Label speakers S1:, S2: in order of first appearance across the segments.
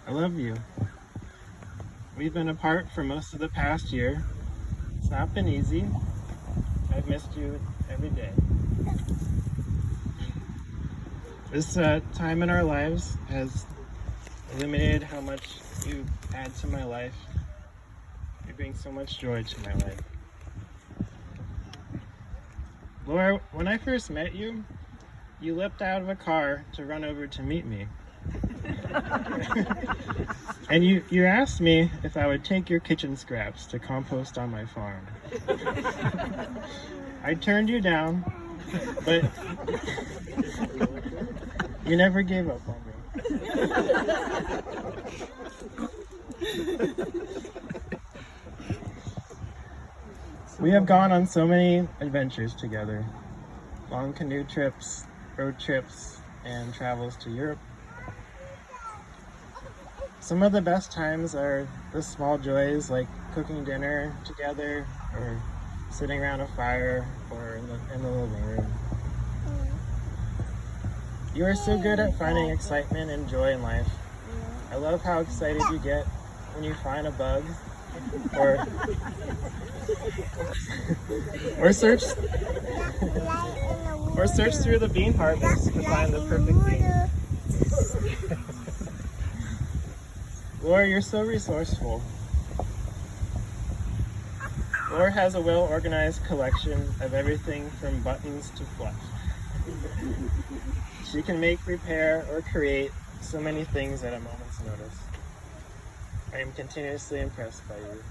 S1: I love you. We've been apart for most of the past year. It's not been easy. I've missed you every day. This time in our lives has illuminated how much you add to my life. You bring so much joy to my life. Laura, when I first met you, you leapt out of a car to run over to meet me. And you asked me if I would take your kitchen scraps to compost on my farm. I turned you down, but you never gave up on me. We have gone on so many adventures together. Long canoe trips, road trips, and travels to Europe. Some of the best times are the small joys like cooking dinner together or sitting around a fire or in the living room. You are so good at finding excitement and joy in life. I love how excited you get when you find a bug or search through the bean harvest to find the perfect bean. Laura, you're so resourceful. Laura has a well-organized collection of everything from buttons to fluff. She can make, repair, or create so many things at a moment's notice. I am continuously impressed by you.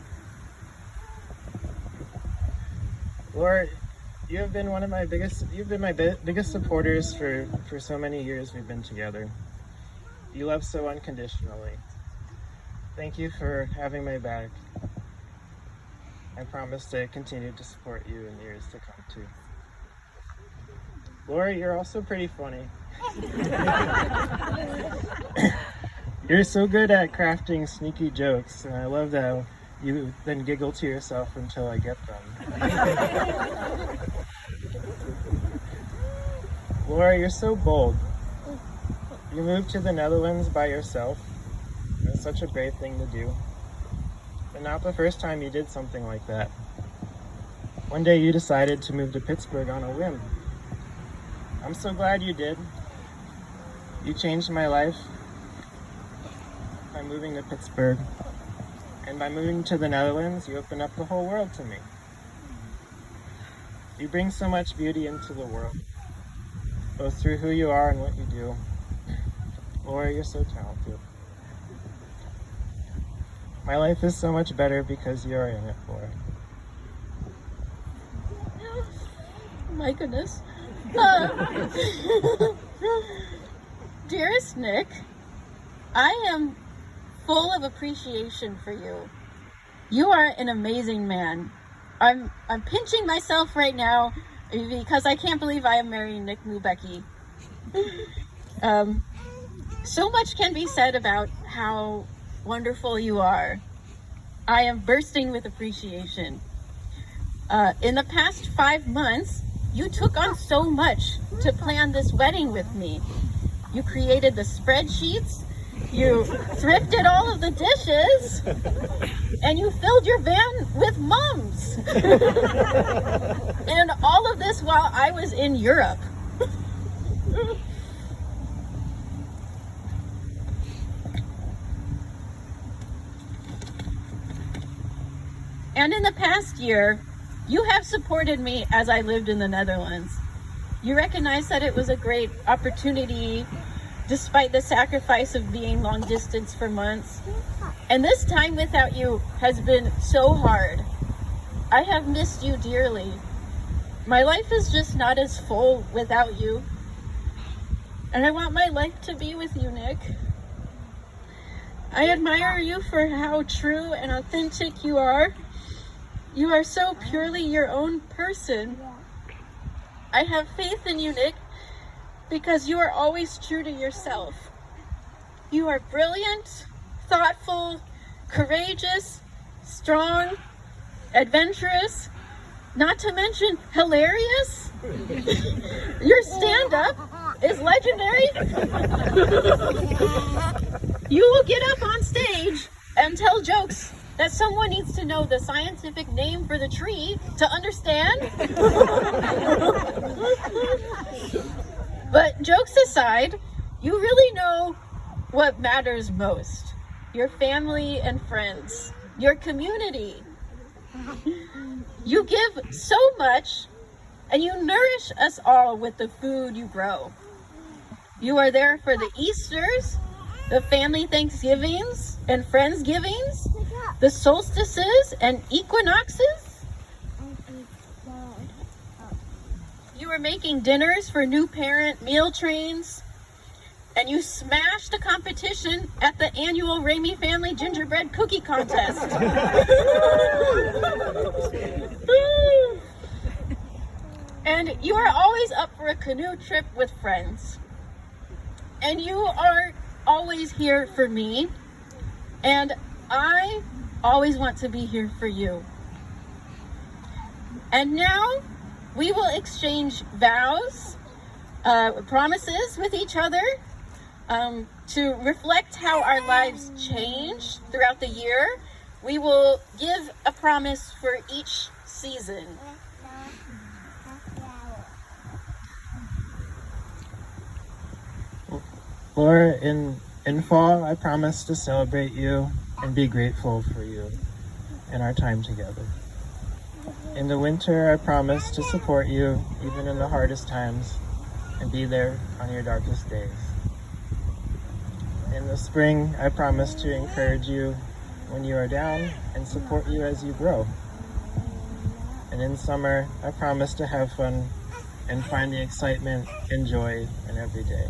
S1: Laura, you've been my biggest supporters for so many years we've been together. You love so unconditionally. Thank you for having my back. I promise to continue to support you in years to come too. Laura, you're also pretty funny. You're so good at crafting sneaky jokes, and I love that you then giggle to yourself until I get them. Laura, you're so bold. You moved to the Netherlands by yourself. It's such a brave thing to do. But not the first time you did something like that. One day you decided to move to Pittsburgh on a whim. I'm so glad you did. You changed my life by moving to Pittsburgh. And by moving to the Netherlands, you opened up the whole world to me. You bring so much beauty into the world, both through who you are and what you do. Laura, you're so talented. My life is so much better because you're in it, Laura.
S2: My goodness. Dearest Nick, I am full of appreciation for you. You are an amazing man. I'm pinching myself right now because I can't believe I am marrying Nick Mubecky. So much can be said about how wonderful you are. I am bursting with appreciation. In the past 5 months, you took on so much to plan this wedding with me. You created the spreadsheets, you thrifted all of the dishes, and you filled your van with mums. And all of this while I was in Europe. And in the past year, you have supported me as I lived in the Netherlands. You recognized that it was a great opportunity despite the sacrifice of being long distance for months. And this time without you has been so hard. I have missed you dearly. My life is just not as full without you. And I want my life to be with you, Nick. I admire you for how true and authentic you are. You are so purely your own person. I have faith in you, Nick, because you are always true to yourself. You are brilliant, thoughtful, courageous, strong, adventurous, not to mention hilarious. Your stand-up is legendary. You will get up on stage and tell jokes that someone needs to know the scientific name for the tree to understand. But jokes aside, you really know what matters most. Your family and friends, your community. You give so much, and you nourish us all with the food you grow. You are there for the Easters, the family Thanksgivings and Friendsgivings, the solstices and equinoxes. You are making dinners for new parent meal trains, and you smashed the competition at the annual Ramey Family Gingerbread Cookie Contest. And you are always up for a canoe trip with friends. And you are always here for me. And I always want to be here for you. And now we will exchange vows, promises with each other to reflect how our lives change throughout the year. We will give a promise for each season.
S1: Laura, in fall, I promise to celebrate you and be grateful for you and our time together. In the winter, I promise to support you even in the hardest times and be there on your darkest days. In the spring, I promise to encourage you when you are down and support you as you grow. And in summer, I promise to have fun and find the excitement and joy in every day.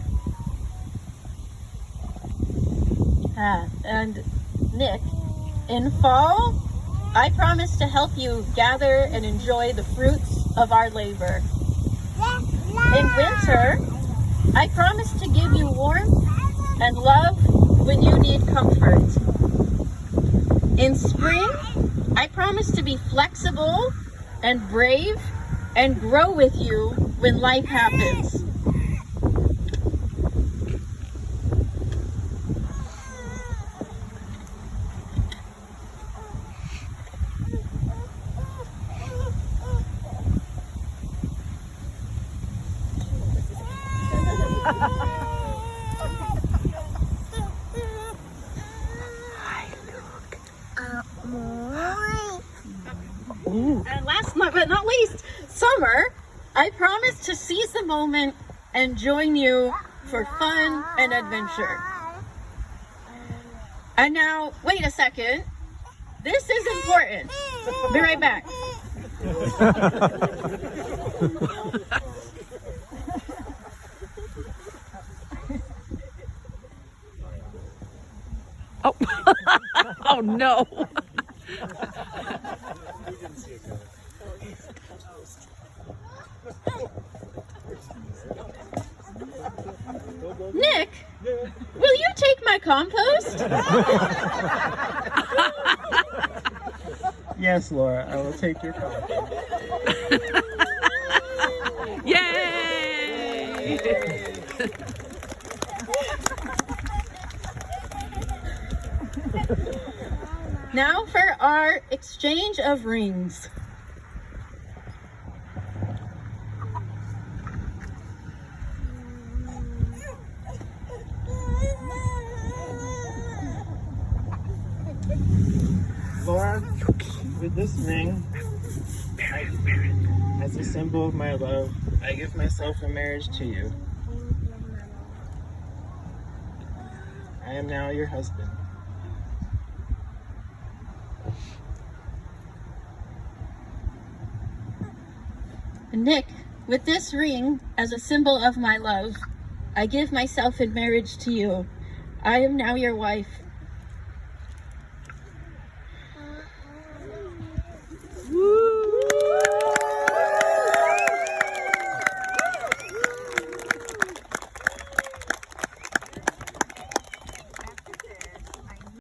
S2: And Nick, in fall, I promise to help you gather and enjoy the fruits of our labor. In winter, I promise to give you warmth and love when you need comfort. In spring, I promise to be flexible and brave and grow with you when life happens. And last but not least, summer, I promise to seize the moment and join you for fun and adventure. And now, wait a second. This is important. Be right back.
S3: Oh, oh no.
S2: Nick, will you take my compost?
S1: Yes, Laura, I will take your call.
S3: Yay!
S2: Now for our exchange of rings.
S1: Laura, with this ring, as a symbol of my love, I give myself in marriage to you. I am now your husband.
S2: Nick, with this ring as a symbol of my love, I give myself in marriage to you. I am now your wife.